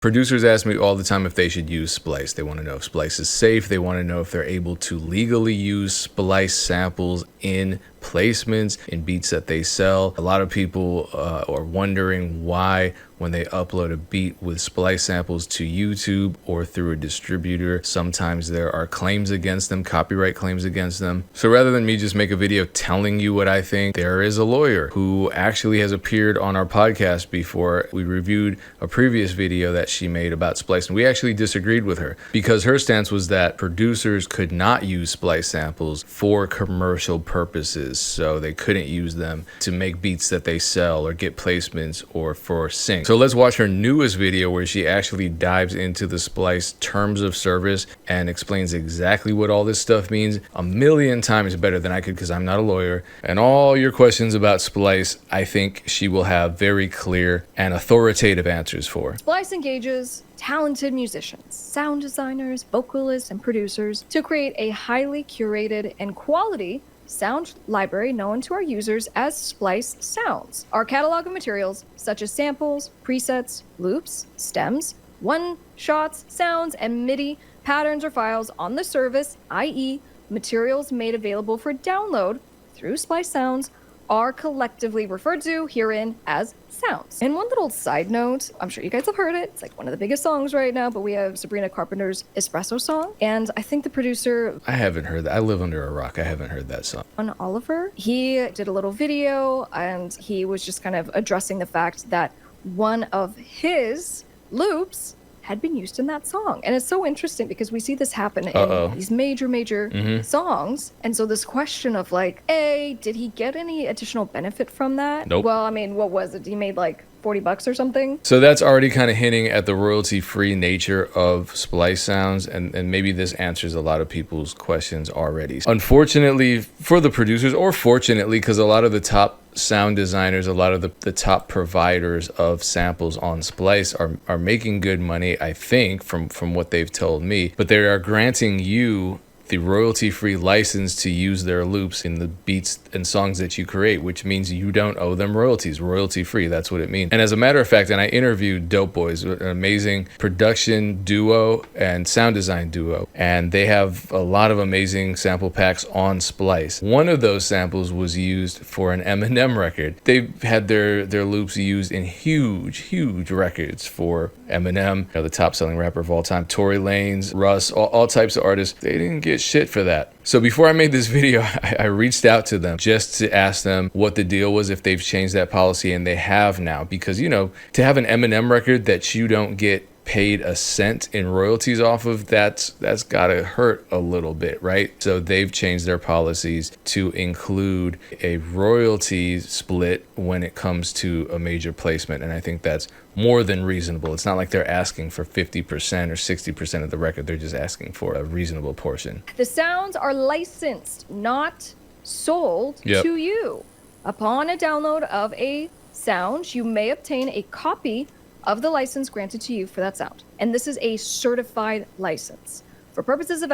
Producers ask me all the time if they should use Splice. They want to know if Splice is safe. They want to know if they're able to legally use Splice samples in placements, in beats that they sell. A lot of people are wondering why, when they upload a beat with Splice samples to YouTube or through a distributor, sometimes there are claims against them, copyright claims against them. So rather than me just make a video telling you what I think, there is a lawyer who actually has appeared on our podcast before. We reviewed a previous video that she made about Splice, and we actually disagreed with her because her stance was that producers could not use Splice samples for commercial purposes. So they couldn't use them to make beats that they sell or get placements or for Synch. So let's watch her newest video where she actually dives into the Splice terms of service and explains exactly what all this stuff means a million times better than I could, because I'm not a lawyer. And all your questions about Splice, I think she will have very clear and authoritative answers for. Splice engages talented musicians, sound designers, vocalists, and producers to create a highly curated and quality sound library known to our users as Splice Sounds. Our catalog of materials, such as samples, presets, loops, stems, one-shots, sounds, and MIDI patterns or files on the service, i.e. materials made available for download through Splice Sounds, are collectively referred to herein as sounds. And one little side note, I'm sure you guys have heard it. It's like one of the biggest songs right now, but we have Sabrina Carpenter's Espresso song. And I think the producer... I haven't heard that. I live under a rock. I haven't heard that song. On Oliver, he did a little video and he was just kind of addressing the fact that one of his loops had been used in that song. And it's so interesting because we see this happen in these major songs. And so this question of like, A, did he get any additional benefit from that? Nope. Well, I mean, what was it? He made like $40 or something. So that's already kind of hinting at the royalty-free nature of Splice Sounds, and maybe this answers a lot of people's questions already. Unfortunately for the producers, or fortunately, because a lot of the top sound designers, a lot of the top providers of samples on Splice are making good money, I think, from what they've told me, but they are granting you the royalty-free license to use their loops in the beats and songs that you create, which means you don't owe them royalties. Royalty-free, that's what it means. And as a matter of fact, and I interviewed Dope Boys, an amazing production duo and sound design duo, and they have a lot of amazing sample packs on Splice. One of those samples was used for an Eminem record. They've had their loops used in huge records for Eminem, the top-selling rapper of all time, Tory Lanez, Russ, all types of artists. They didn't get shit for that. So before I made this video, I reached out to them just to ask them what the deal was, if they've changed that policy, and they have now. Because, you know, to have an Eminem record that you don't get paid a cent in royalties off of, that's gotta hurt a little bit, right? So they've changed their policies to include a royalty split when it comes to a major placement, and I think that's more than reasonable. It's not like they're asking for 50% or 60% of the record. They're just asking for a reasonable portion. The sounds are licensed, not sold to you. Upon a download of a sound, you may obtain a copy of the license granted to you for that sound. And this is a certified license for purposes of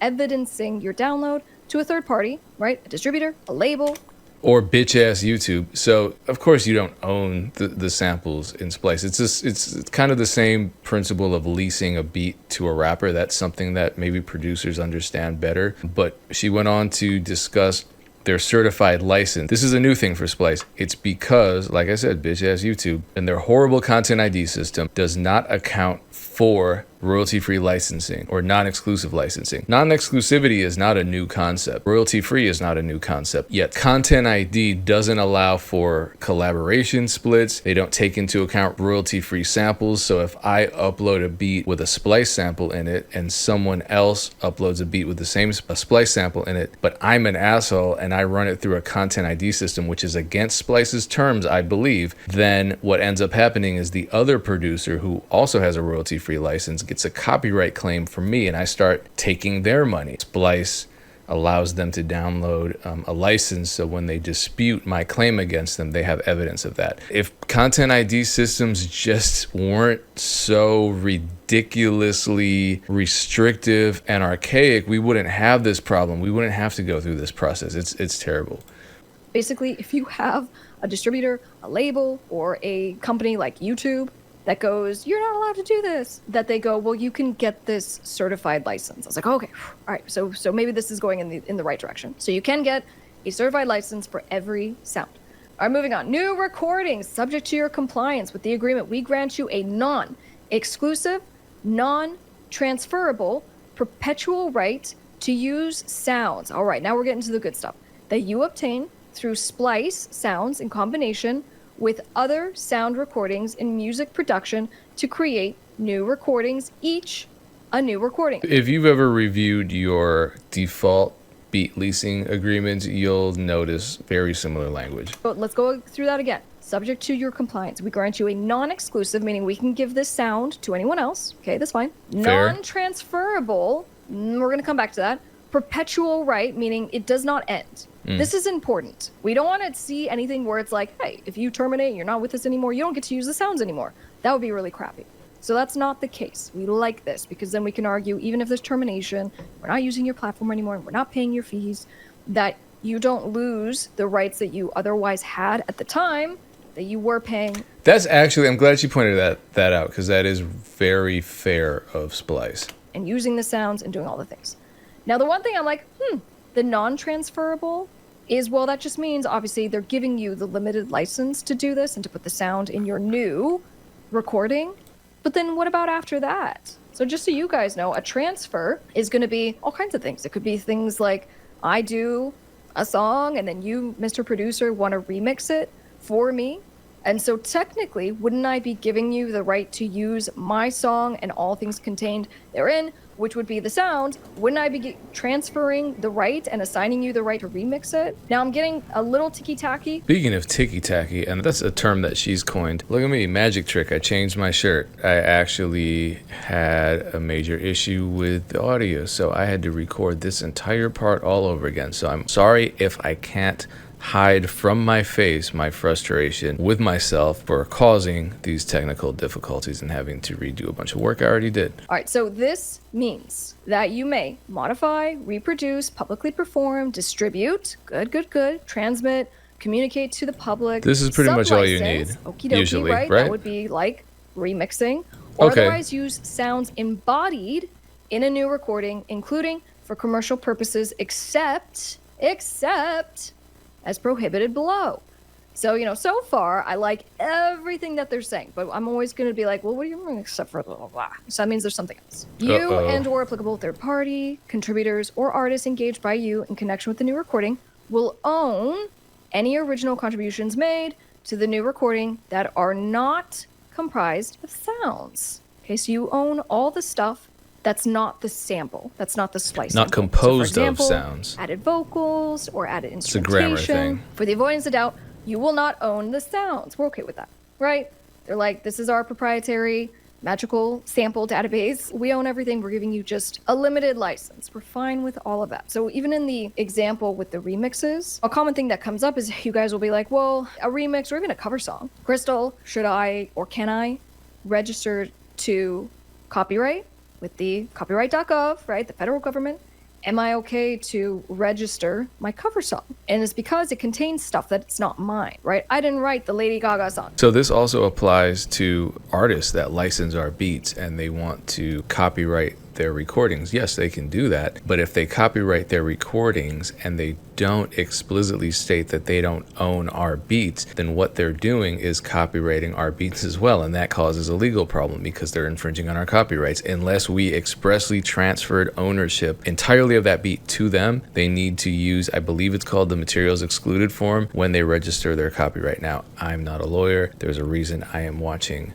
evidencing your download to a third party, right? A distributor, a label, or bitch-ass YouTube. So of course you don't own the samples in Splice. It's kind of the same principle of leasing a beat to a rapper. That's something that maybe producers understand better. But she went on to discuss their certified license. This is a new thing for Splice. It's because, like I said, bitch-ass YouTube and their horrible content ID system does not account for royalty-free licensing or non-exclusive licensing. Non-exclusivity is not a new concept. Royalty-free is not a new concept. Yet content ID doesn't allow for collaboration splits. They don't take into account royalty-free samples. So if I upload a beat with a Splice sample in it and someone else uploads a beat with the same Splice sample in it, but I'm an asshole and I run it through a content ID system, which is against Splice's terms, I believe, then what ends up happening is the other producer who also has a royalty-free license gets a copyright claim from me, and I start taking their money. Splice allows them to download a license, so when they dispute my claim against them, they have evidence of that. If content ID systems just weren't so ridiculously restrictive and archaic, we wouldn't have this problem. We wouldn't have to go through this process. It's terrible. Basically, if you have a distributor, a label, or a company like YouTube, that goes, you're not allowed to do this, that they go, well, you can get this certified license. I was like, okay, all right, so maybe this is going in the right direction. So you can get a certified license for every sound. All right, moving on. New recordings, subject to your compliance with the agreement, we grant you a non-exclusive, non-transferable, perpetual right to use sounds. All right, now we're getting to the good stuff. That you obtain through Splice sounds in combination with other sound recordings in music production to create new recordings, each a new recording. If you've ever reviewed your default beat leasing agreements, you'll notice very similar language. But let's go through that again. Subject to your compliance, we grant you a non-exclusive, meaning we can give this sound to anyone else. Okay, that's fine. Fair. Non-transferable, we're going to come back to that. Perpetual right, meaning it does not end. This is important. We don't want to see anything where it's like, hey, if you terminate, you're not with us anymore, you don't get to use the sounds anymore. That would be really crappy. So that's not the case. We like this because then we can argue, even if there's termination, we're not using your platform anymore, we're not paying your fees, that you don't lose the rights that you otherwise had at the time that you were paying. That's actually, I'm glad you pointed that out, because that is very fair of Splice. And using the sounds and doing all the things. Now, the one thing I'm like, the non-transferable is, well, that just means obviously they're giving you the limited license to do this and to put the sound in your new recording. But then what about after that? So just so you guys know, a transfer is going to be all kinds of things. It could be things like I do a song and then you, Mr. Producer, want to remix it for me. And so technically, wouldn't I be giving you the right to use my song and all things contained therein, which would be the sound? Wouldn't I be transferring the right and assigning you the right to remix it? Now I'm getting a little ticky-tacky. Speaking of ticky-tacky, and that's a term that she's coined. Look at me, magic trick. I changed my shirt. I actually had a major issue with the audio, so I had to record this entire part all over again. So I'm sorry if I can't hide from my face my frustration with myself for causing these technical difficulties and having to redo a bunch of work I already did. All right, so this means that you may modify, reproduce, publicly perform, distribute, good, transmit, communicate to the public. This is pretty much all you need, okie dokie, usually, right? That would be like remixing, or otherwise use sounds embodied in a new recording, including for commercial purposes, except as prohibited below. So, so far, I like everything that they're saying, but I'm always going to be like, well, what do you mean except for blah, blah, blah? So that means there's something else. You and or applicable third party, contributors, or artists engaged by you in connection with the new recording will own any original contributions made to the new recording that are not comprised of sounds. Okay, so you own all the stuff that's not the sample. That's not the splice. Not sample. composed So for example, of sounds. Added vocals or added It's a grammar instrumentation. thing. For the avoidance of doubt, you will not own the sounds. We're okay with that, right? They're like, this is our proprietary magical sample database. We own everything. We're giving you just a limited license. We're fine with all of that. So even in the example with the remixes, a common thing that comes up is you guys will be like, well, a remix or even a cover song. Crystal, should I or can I register to copyright with the copyright.gov, right? The federal government. Am I okay to register my cover song? And it's because it contains stuff that's not mine, right? I didn't write the Lady Gaga song. So this also applies to artists that license our beats and they want to copyright their recordings. Yes, they can do that, but if they copyright their recordings and they don't explicitly state that they don't own our beats, then what they're doing is copywriting our beats as well, and that causes a legal problem because they're infringing on our copyrights. Unless we expressly transferred ownership entirely of that beat to them, they need to use, I believe it's called the materials excluded form, when they register their copyright. Now, I'm not a lawyer. There's a reason I am watching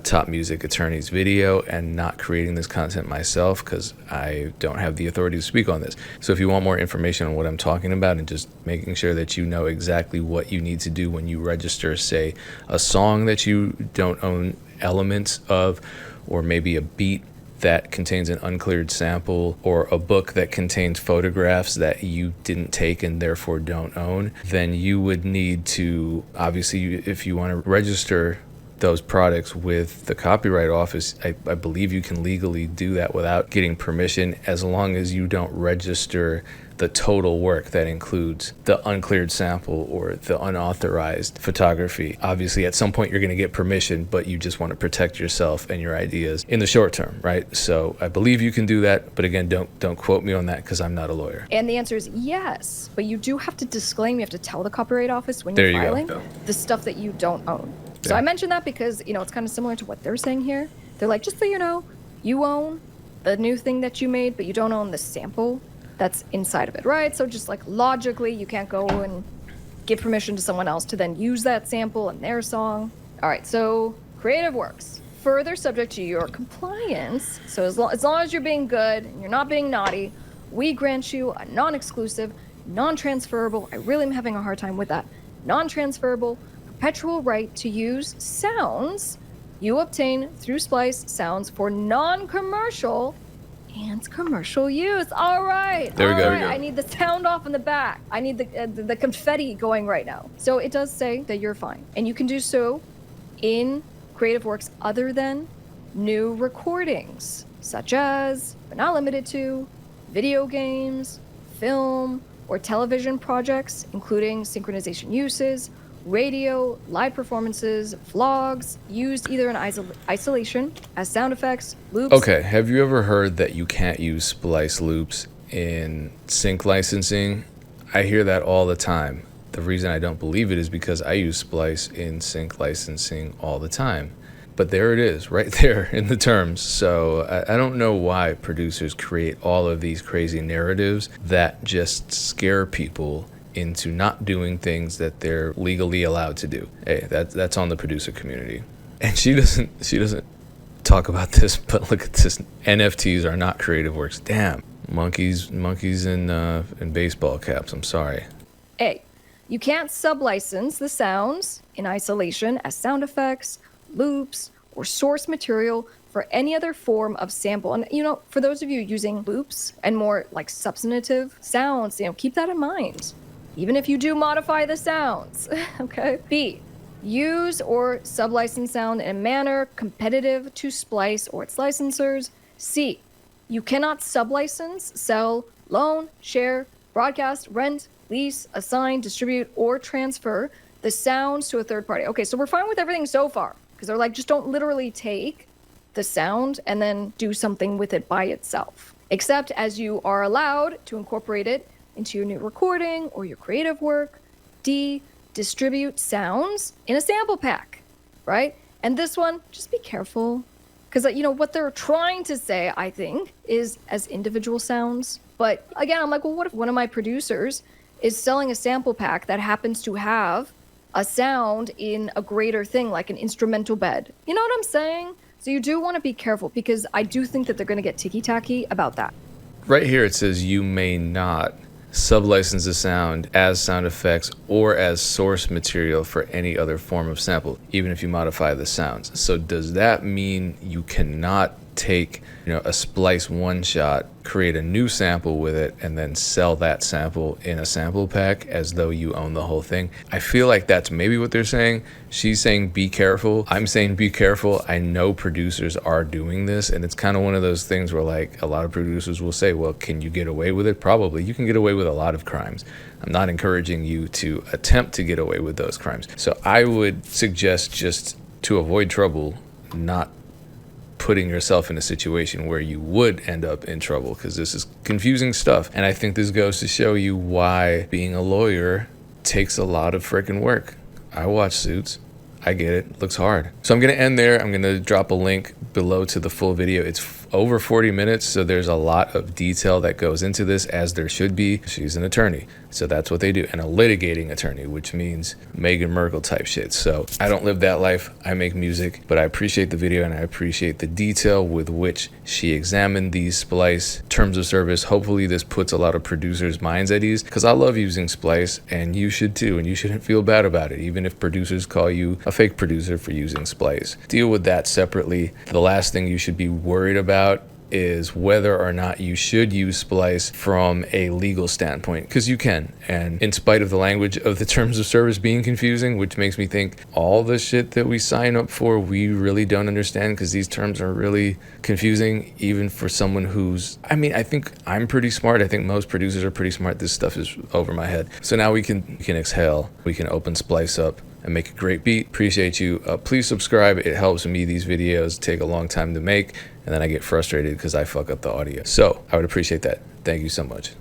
Top Music Attorney's video and not creating this content myself, because I don't have the authority to speak on this. So if you want more information on what I'm talking about and just making sure that you know exactly what you need to do when you register, say, a song that you don't own elements of, or maybe a beat that contains an uncleared sample, or a book that contains photographs that you didn't take and therefore don't own, then you would need to, obviously, if you want to register those products with the copyright office, I believe you can legally do that without getting permission, as long as you don't register the total work that includes the uncleared sample or the unauthorized photography. Obviously, at some point you're going to get permission, but you just want to protect yourself and your ideas in the short term, right? So I believe you can do that, but again, don't quote me on that because I'm not a lawyer. And the answer is yes, but you do have to disclaim, you have to tell the Copyright Office when you're filing the stuff that you don't own. So I mentioned that because, it's kind of similar to what they're saying here. They're like, just so you know, you own the new thing that you made, but you don't own the sample that's inside of it, right? So just like logically, you can't go and give permission to someone else to then use that sample in their song. All right, so creative works. Further subject to your compliance, so as long as you're being good and you're not being naughty, we grant you a non-exclusive, non-transferable, I really am having a hard time with that, non-transferable, perpetual right to use sounds you obtain through Splice sounds for non-commercial and commercial use. All right. There we go. I need the sound off in the back. I need the confetti going right now. So it does say that you're fine. And you can do so in creative works other than new recordings, such as, but not limited to, video games, film, or television projects, including synchronization uses, radio, live performances, vlogs, used either in isolation, as sound effects, loops. Okay, have you ever heard that you can't use Splice loops in sync licensing? I hear that all the time. The reason I don't believe it is because I use Splice in sync licensing all the time. But there it is, right there in the terms. So I don't know why producers create all of these crazy narratives that just scare people into not doing things that they're legally allowed to do. Hey, that's on the producer community. And she doesn't talk about this, but look at this. NFTs are not creative works. Damn. Monkeys in baseball caps. I'm sorry. A, you can't sublicense the sounds in isolation as sound effects, loops, or source material for any other form of sample. And, for those of you using loops and more like substantive sounds, keep that in mind. Even if you do modify the sounds, okay? B, use or sublicense sound in a manner competitive to Splice or its licensors. C, you cannot sublicense, sell, loan, share, broadcast, rent, lease, assign, distribute, or transfer the sounds to a third party. Okay, so we're fine with everything so far, because they're like, just don't literally take the sound and then do something with it by itself, except as you are allowed to incorporate it into your new recording or your creative work. D, distribute sounds in a sample pack, right? And this one, just be careful, because what they're trying to say, I think, is as individual sounds. But again, I'm like, well, what if one of my producers is selling a sample pack that happens to have a sound in a greater thing, like an instrumental bed? You know what I'm saying? So you do want to be careful, because I do think that they're going to get ticky-tacky about that. Right here it says you may not sublicense the sound as sound effects or as source material for any other form of sample, even if you modify the sounds. So does that mean you cannot take a Splice one shot, create a new sample with it, and then sell that sample in a sample pack as though you own the whole thing? I feel like that's maybe what they're saying. She's saying be careful. I'm saying be careful. I know producers are doing this, and it's kind of one of those things where like a lot of producers will say, well, can you get away with it? Probably. You can get away with a lot of crimes. I'm not encouraging you to attempt to get away with those crimes. So I would suggest, just to avoid trouble, not putting yourself in a situation where you would end up in trouble, because this is confusing stuff. And I think this goes to show you why being a lawyer takes a lot of freaking work. I watch Suits. I get it. Looks hard. So I'm going to end there. I'm going to drop a link below to the full video. It's over 40 minutes, so there's a lot of detail that goes into this, as there should be. She's an attorney, so that's what they do, and a litigating attorney, which means Meghan Markle type shit. So I don't live that life. I make music, but I appreciate the video, and I appreciate the detail with which she examined these Splice terms of service. Hopefully this puts a lot of producers' minds at ease, because I love using Splice, and you should too, and you shouldn't feel bad about it, even if producers call you a fake producer for using Splice. Deal with that separately. The last thing you should be worried about is whether or not you should use Splice from a legal standpoint, because you can. And in spite of the language of the terms of service being confusing, which makes me think all the shit that we sign up for, we really don't understand, because these terms are really confusing, even for someone who's, I mean, I think I'm pretty smart. I think most producers are pretty smart. This stuff is over my head. So now we can exhale. We can open Splice up and make a great beat. Appreciate you. Please subscribe. It helps me. These videos take a long time to make, and then I get frustrated because I fuck up the audio. So I would appreciate that. Thank you so much.